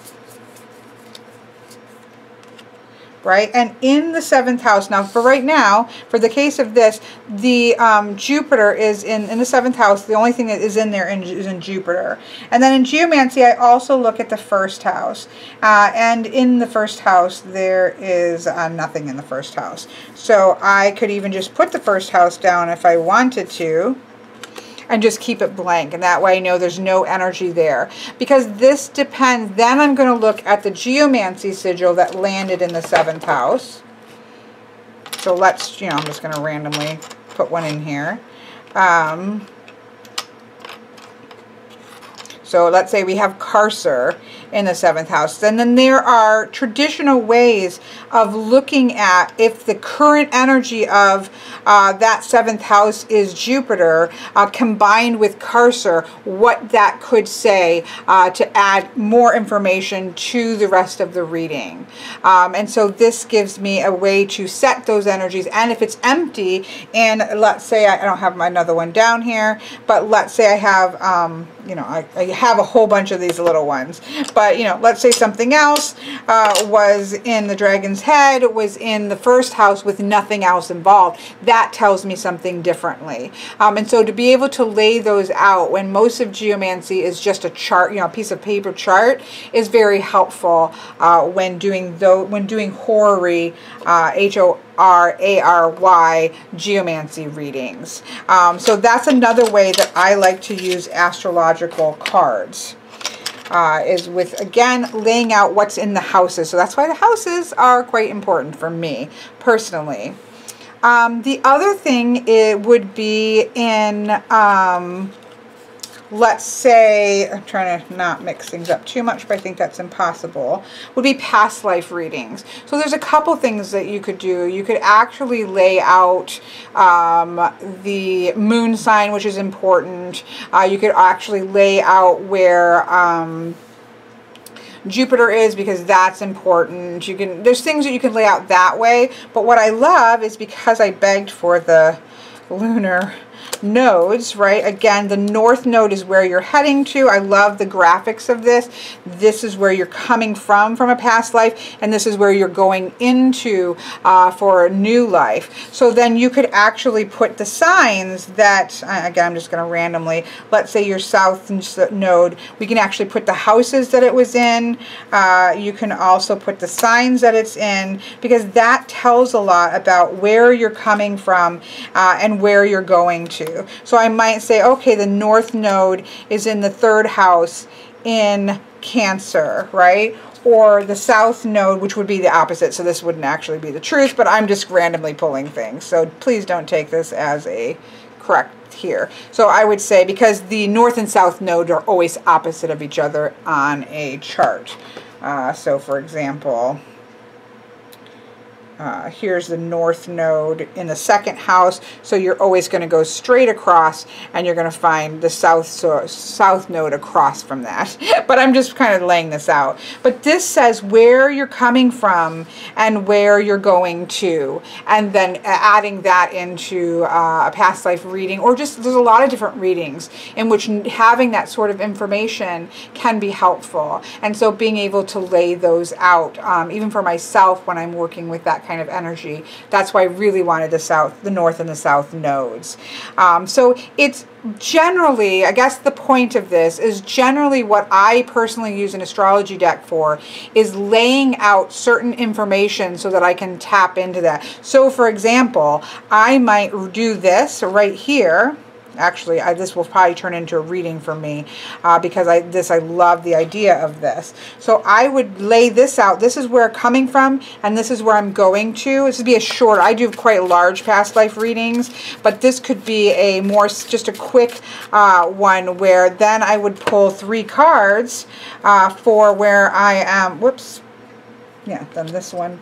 right? And in the 7th house, now for right now, for the case of this, the Jupiter is in the 7th house. The only thing that is in there is in Jupiter. And then in geomancy, I also look at the 1st house. And in the 1st house, there is nothing in the 1st house. So I could even just put the 1st house down if I wanted to, and just keep it blank, and that way I know there's no energy there. Because this depends, then I'm going to look at the geomancy sigil that landed in the 7th house. So let's, you know, I'm just going to randomly put one in here. So let's say we have Cancer in the 7th house. And then there are traditional ways of looking at if the current energy of that 7th house is Jupiter combined with Cancer, what that could say to add more information to the rest of the reading. And so this gives me a way to set those energies. And if it's empty, and let's say I don't have another one down here, but let's say I have, you know, I have a whole bunch of these little ones, but you know, let's say something else was in the dragon's head, was in the 1st house with nothing else involved. That tells me something differently. And so to be able to lay those out when most of geomancy is just a chart, you know, a piece of paper chart, is very helpful when doing horary, H-O-R-A-R-Y geomancy readings. So that's another way that I like to use astrological cards. Is with, again, laying out what's in the houses. So that's why the houses are quite important for me personally. The other thing would be in, let's say, I'm trying to not mix things up too much, but I think that's impossible, would be past life readings. So there's a couple things that you could do. You could actually lay out the moon sign, which is important. You could actually lay out where Jupiter is, because that's important. There's things that you can lay out that way, but what I love is, because I begged for the lunar nodes, right? Again, the north node is where you're heading to. I love the graphics of this. This is where you're coming from a past life, and this is where you're going into for a new life. So then you could actually put the signs that, again, I'm just going to randomly, let's say your south node, we can actually put the houses that it was in. You can also put the signs that it's in, because that tells a lot about where you're coming from and where you're going to. So I might say, okay, the north node is in the 3rd house in Cancer, right? Or the south node, which would be the opposite. So this wouldn't actually be the truth, but I'm just randomly pulling things. So please don't take this as a correct here. So I would say, because the north and south node are always opposite of each other on a chart. So for example, here's the north node in the 2nd house, so you're always going to go straight across, and you're going to find the south node across from that. But I'm just kind of laying this out. But this says where you're coming from and where you're going to, and then adding that into a past life reading, or just, there's a lot of different readings in which having that sort of information can be helpful. And so being able to lay those out, even for myself when I'm working with that kind of energy, that's why I really wanted the north and the south nodes. So it's generally, I guess the point of this is generally what I personally use an astrology deck for is laying out certain information so that I can tap into that. So for example, I might do this right here. Actually, this will probably turn into a reading for me because I love the idea of this. So I would lay this out. This is where I'm coming from, and this is where I'm going to. This would be a short. I do quite large past life readings, but this could be a more just a quick one where then I would pull 3 cards for where I am. Whoops. Yeah, then this one.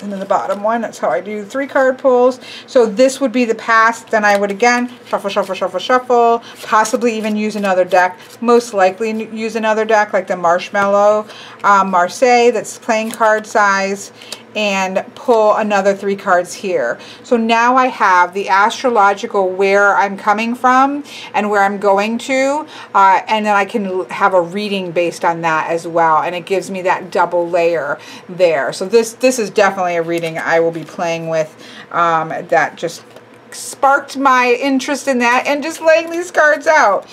And then the bottom one, that's how I do 3 card pulls. So this would be the past. Then I would again shuffle, shuffle, shuffle, shuffle. Possibly even use another deck. Most likely use another deck like the Marshmallow Marseille that's playing card size. And pull another 3 cards here. So now I have the astrological where I'm coming from and where I'm going to, and then I can have a reading based on that as well, and it gives me that double layer there. So this is definitely a reading I will be playing with that just sparked my interest in that, and just laying these cards out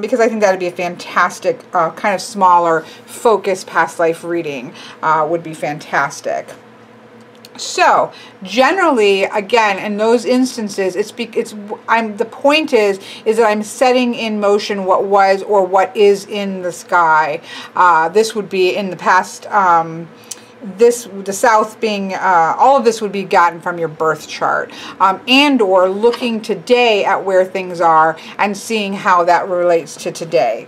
because I think that would be a fantastic kind of smaller focused past life reading would be fantastic. So generally, again, in those instances, the point is that I'm setting in motion what was or what is in the sky. This would be in the past. the south being, all of this would be gotten from your birth chart, and or looking today at where things are and seeing how that relates to today.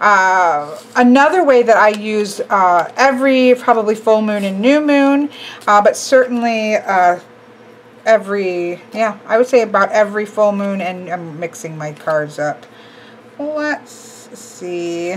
Another way that I use every probably full moon and new moon, but certainly every, yeah, I would say about every full moon, and I'm mixing my cards up. Let's see.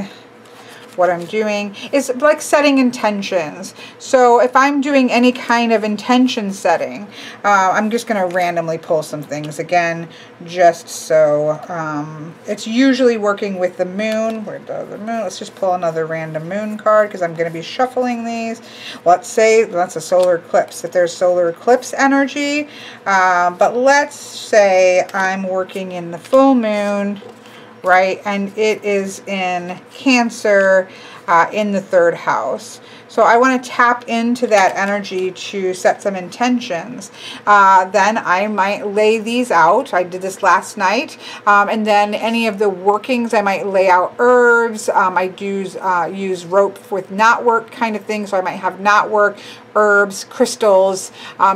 What I'm doing is like setting intentions. So if I'm doing any kind of intention setting, I'm just going to randomly pull some things again, just so it's usually working with the moon. Where does the moon? Let's just pull another random moon card because I'm going to be shuffling these. Let's say that's a solar eclipse, if there's solar eclipse energy, but let's say I'm working in the full moon, right, and it is in Cancer, in the 3rd house. So I want to tap into that energy to set some intentions. Then I might lay these out. I did this last night. And then any of the workings, I might lay out herbs. I do use rope with knotwork kind of thing. So I might have knotwork, herbs, crystals,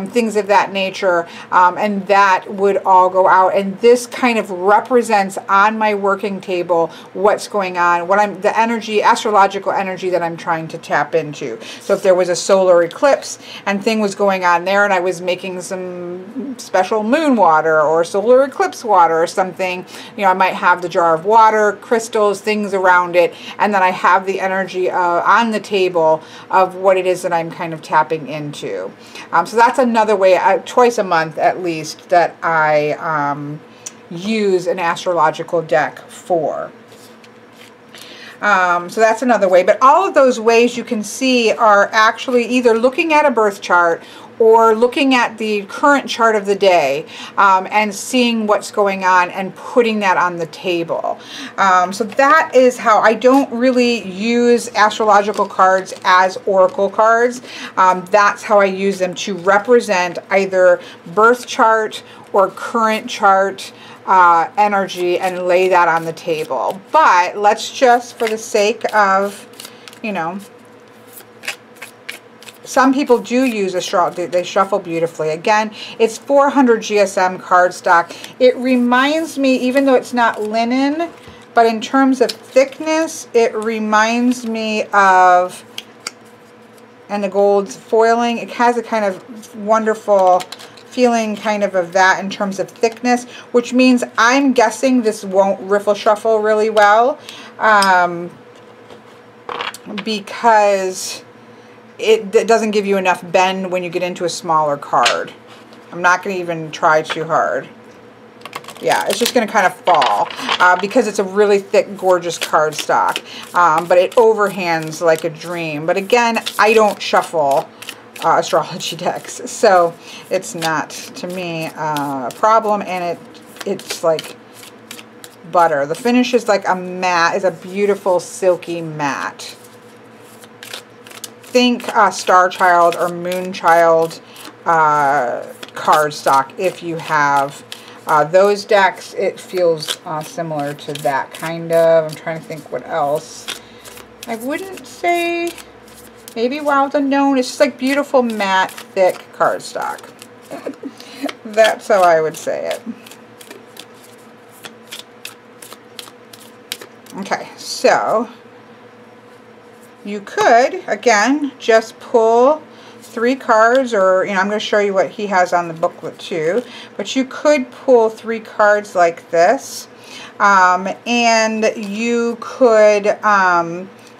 things of that nature, and that would all go out. And this kind of represents on my working table what's going on, the energy, astrological energy that I'm trying to tap into. So if there was a solar eclipse and thing was going on there, and I was making some special moon water or solar eclipse water or something, you know, I might have the jar of water, crystals, things around it, and then I have the energy on the table of what it is that I'm kind of tapping into. So that's another way, twice a month at least, that I use an astrological deck for. So that's another way. But all of those ways you can see are actually either looking at a birth chart or looking at the current chart of the day, and seeing what's going on and putting that on the table. So that is how I don't really use astrological cards as oracle cards. That's how I use them to represent either birth chart or current chart energy and lay that on the table. But let's just, for the sake of, you know, some people do use astrology. They shuffle beautifully. Again, it's 400 GSM cardstock. It reminds me, even though it's not linen, but in terms of thickness, it reminds me of, and the gold's foiling, it has a kind of wonderful feeling kind of that in terms of thickness, which means I'm guessing this won't riffle shuffle really well, because it doesn't give you enough bend when you get into a smaller card. I'm not going to even try too hard. Yeah, it's just going to kind of fall because it's a really thick, gorgeous cardstock, but it overhands like a dream. But again, I don't shuffle astrology decks, so it's not, to me, a problem, and it's like butter. The finish is like a matte, is a beautiful silky matte. Think Star Child or Moon Child cardstock if you have those decks. It feels similar to that kind of. I'm trying to think what else. I wouldn't say, maybe Wild Unknown. It's just like beautiful matte thick cardstock. That's how I would say it. Okay, so you could, again, just pull 3 cards, or, you know, I'm going to show you what he has on the booklet too, but you could pull 3 cards like this, and you could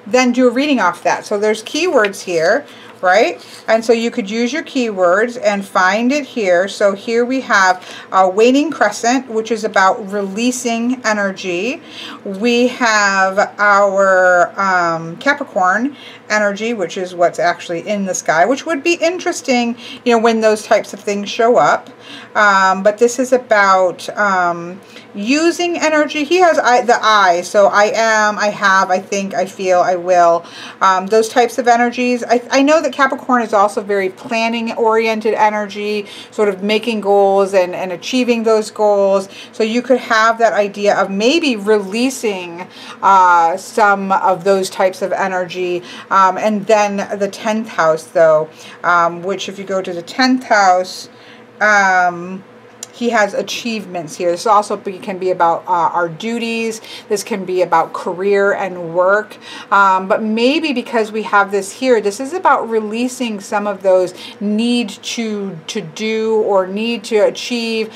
then do a reading off that. So there's keywords here, right? And so you could use your keywords and find it here. So here we have Waning Crescent, which is about releasing energy. We have our Capricorn energy, which is what's actually in the sky, which would be interesting, you know, when those types of things show up. But this is about using energy. He has the I, so I am, I have, I think, I feel, I will. Those types of energies. I know that that Capricorn is also very planning oriented energy, sort of making goals and achieving those goals. So you could have that idea of maybe releasing some of those types of energy. And then the 10th house, though, which if you go to the 10th house, he has achievements here. This also can be about our duties. This can be about career and work. But maybe because we have this here, this is about releasing some of those need to do or need to achieve.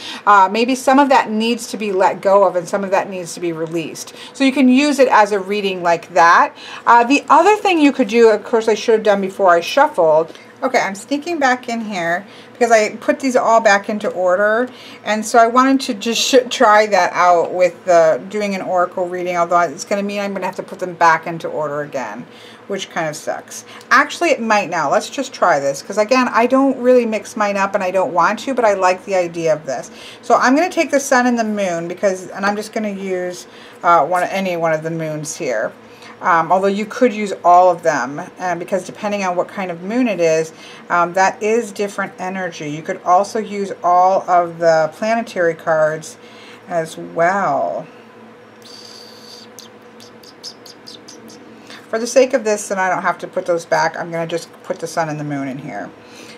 Maybe some of that needs to be let go of and some of that needs to be released. So you can use it as a reading like that. The other thing you could do, of course I should have done before I shuffled. Okay, I'm sneaking back in here because I put these all back into order, and so I wanted to just try that out with doing an oracle reading, although it's going to mean I'm going to have to put them back into order again, which kind of sucks. Actually, it might now. Let's just try this, because again, I don't really mix mine up and I don't want to, but I like the idea of this. So I'm going to take the sun and the moon, and I'm just going to use any one of the moons here. Although you could use all of them, because depending on what kind of moon it is, that is different energy. You could also use all of the planetary cards as well. For the sake of this, and I don't have to put those back, I'm going to just put the sun and the moon in here.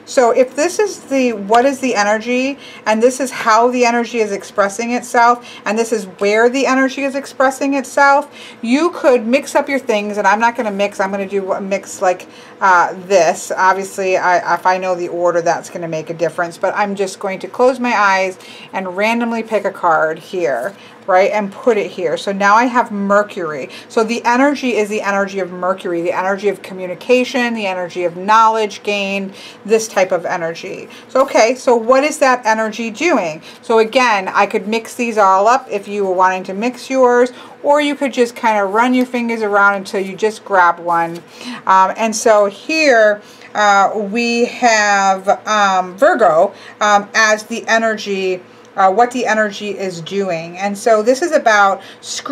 So if this is what is the energy, and this is how the energy is expressing itself, and this is where the energy is expressing itself, you could mix up your things, and I'm not going to mix, I'm going to do a mix like this. Obviously, if I know the order, that's going to make a difference, but I'm just going to close my eyes and randomly pick a card here, right, and put it here. So now I have Mercury. So the energy is the energy of Mercury, the energy of communication, the energy of knowledge gain, this type of energy. So okay, so what is that energy doing? So again, I could mix these all up if you were wanting to mix yours, or you could just kind of run your fingers around until you just grab one. And so here we have Virgo as the energy, what the energy is doing. And so this is about,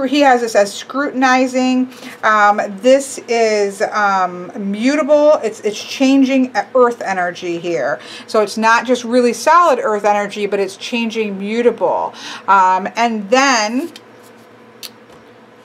he has this as scrutinizing. This is mutable. It's changing earth energy here. So it's not just really solid earth energy, but it's changing mutable. And then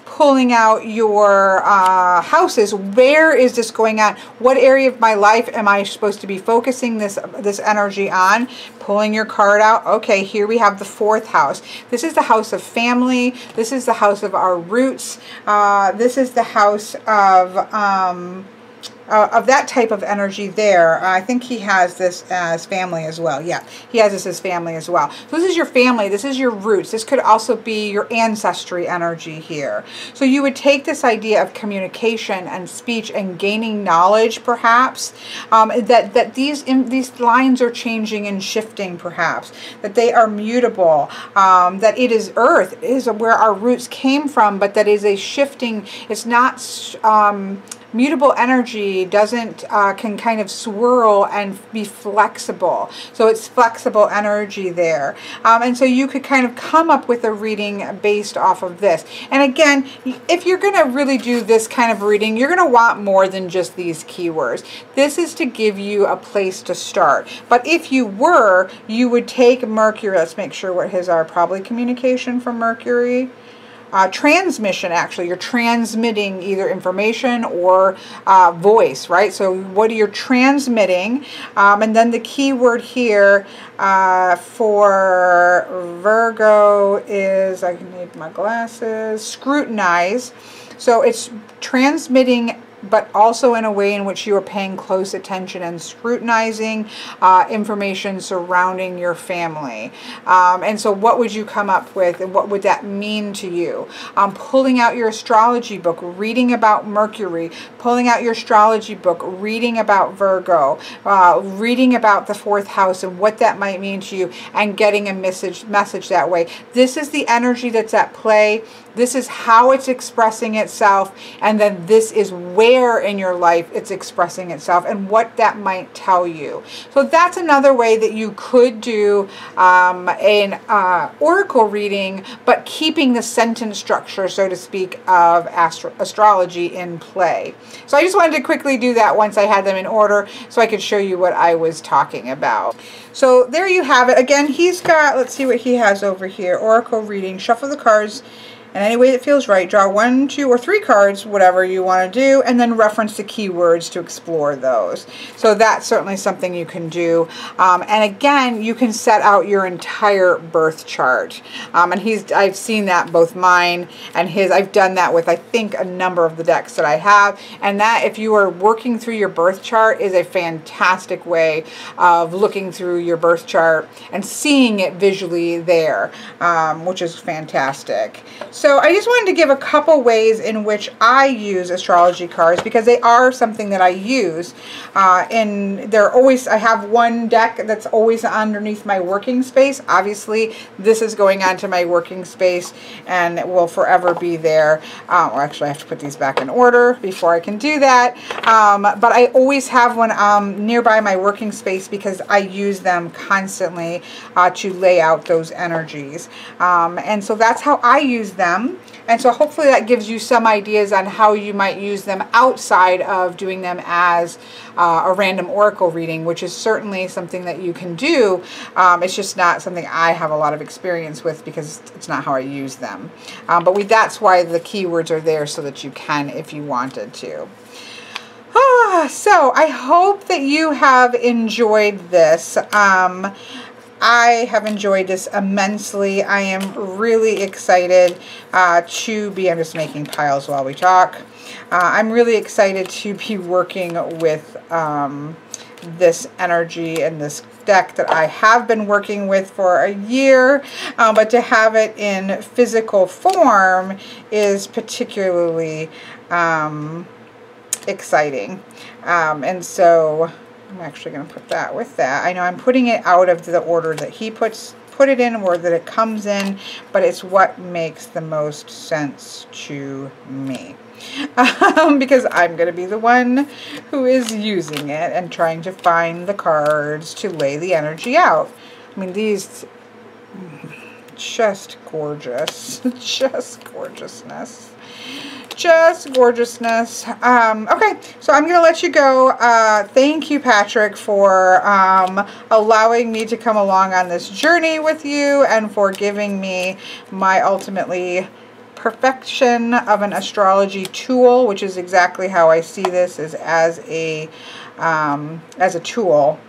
pulling out your houses. Where is this going on? What area of my life am I supposed to be focusing this energy on? Pulling your card out. Okay, here we have the 4th house. This is the house of family. This is the house of our roots. This is the house of that type of energy there. I think he has this as family as well. Yeah, he has this as family as well. So this is your family. This is your roots. This could also be your ancestry energy here. So you would take this idea of communication and speech and gaining knowledge, perhaps, that these lines are changing and shifting, perhaps, that they are mutable, that it is earth, it is where our roots came from, but that is a shifting, it's not mutable energy doesn't can kind of swirl and be flexible. So it's flexible energy there. And so you could kind of come up with a reading based off of this. And again, if you're going to really do this kind of reading, you're going to want more than just these keywords. This is to give you a place to start. But if you were, you would take Mercury. Let's make sure what his are. Probably communication from Mercury. Transmission, actually. You're transmitting either information or voice, right? So what are you transmitting? And then the key word here for Virgo is, I need my glasses, scrutinize. So it's transmitting, but also in a way in which you are paying close attention and scrutinizing information surrounding your family. And so what would you come up with, and what would that mean to you? Pulling out your astrology book, reading about Mercury, pulling out your astrology book, reading about Virgo, reading about the 4th house and what that might mean to you, and getting a message that way. This is the energy that's at play. This is how it's expressing itself, and then this is where in your life it's expressing itself and what that might tell you. So that's another way that you could do an oracle reading, but keeping the sentence structure, so to speak, of astrology in play. So I just wanted to quickly do that once I had them in order so I could show you what I was talking about. So there you have it. Again, he's got, let's see what he has over here. Oracle reading, shuffle the cards in any way that feels right. Draw 1, 2, or 3 cards, whatever you want to do, and then reference the keywords to explore those. So that's certainly something you can do. And again, you can set out your entire birth chart. And I've seen that, both mine and his. I've done that with, I think, a number of the decks that I have. And that, if you are working through your birth chart, is a fantastic way of looking through your birth chart and seeing it visually there, which is fantastic. So I just wanted to give a couple ways in which I use astrology cards, because they are something that I use. I have one deck that's always underneath my working space. Obviously, this is going onto my working space and it will forever be there. Well, actually, I have to put these back in order before I can do that. But I always have one nearby my working space because I use them constantly to lay out those energies. And so that's how I use them. And so hopefully that gives you some ideas on how you might use them outside of doing them as a random oracle reading, which is certainly something that you can do. It's just not something I have a lot of experience with because it's not how I use them. But that's why the keywords are there, so that you can if you wanted to. So I hope that you have enjoyed this. I have enjoyed this immensely. I am really excited I'm just making piles while we talk. I'm really excited to be working with this energy and this deck that I have been working with for a year, but to have it in physical form is particularly exciting. And so I'm actually going to put that with that. I know I'm putting it out of the order that he put it in, or that it comes in, but it's what makes the most sense to me. Because I'm going to be the one who is using it and trying to find the cards to lay the energy out. I mean, these, just gorgeous. Just gorgeousness. Just gorgeousness. Okay, so I'm going to let you go. Thank you, Patrick, for allowing me to come along on this journey with you and for giving me my ultimately perfection of an astrology tool, which is exactly how I see this, is as a tool.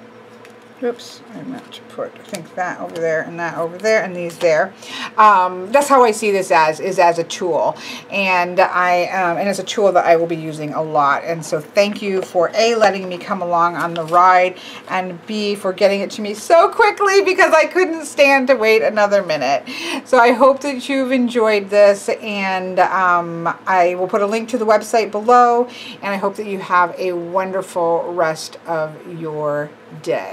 Oops, I meant to put, I think, that over there and these there. That's how I see this is as a tool, and and as a tool that I will be using a lot. And so thank you for A, letting me come along on the ride, and B, for getting it to me so quickly, because I couldn't stand to wait another minute. So I hope that you've enjoyed this, and I will put a link to the website below, and I hope that you have a wonderful rest of your day.